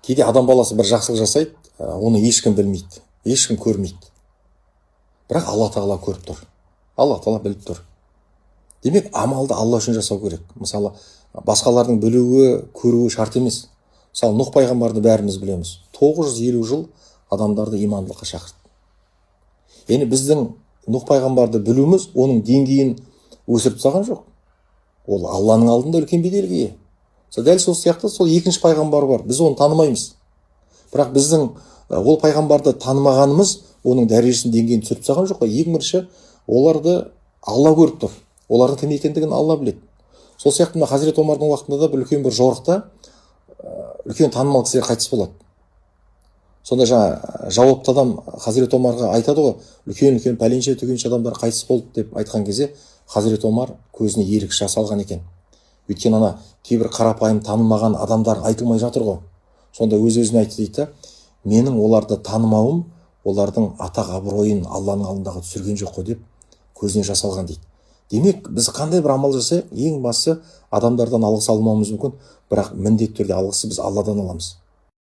Кейде адам баласы бір жақсылық жасайды, оны ешкім білмейді, ешкім көрмейді. Бірақ Алла тағала көріп тұр. Алла тағала біліп тұр. Демек, амалды Алла үшін жасау керек. Мысалы, басқалардың білуі, көруі шарт емес. Мысалы, Нұх пайғамбарды бәріміз білеміз. 950 жыл адамдарды имандылыққа шақырды. Енді біздің Нұх пайғамбарды білуіміз оның деңгейін өсіріп тастаған жоқ. Ол Алланың алдында үлкен беделге ие. Дәл сол сияқты сол екінші пайғамбар бар. Біз оны танымаймыз. Бірақ біздің ол пайғамбарды танымағанымыз оның дәрежесін деңгейін түсіріп тастаған жоқ. Ең бірінші оларды Алла көріп тұр. Олардың кім екендігін Алла біледі. Сол сияқты мына Хазірет Омардың уақытында да бір үлкен бір жорықта үлкен танымал кісілер қайтыс болады. Сонда жаңа жауапты адам Хазірет Омарға айтады ғой, үлкен пәленше түгенше адамдар қайтыс болды деп айтқан кезде Хазірет Омар көзіне ерік жас алған екен. Өйткені ана кейбір қарапайым танымаған адамдар айтылмай жатыр ғой. Сонда өз-өзіне айтты дейді, менің оларды танымауым олардың атақ абыройын Алланың алдындағы түсірген жоқ қой деп көзіне жас алған дейді. Демек, біз қандай бір амал жасайық, ең бастысы адамдардан алғыс алмауымыз мүмкін, бірақ міндетті түрде алғысты біз Алладан аламыз.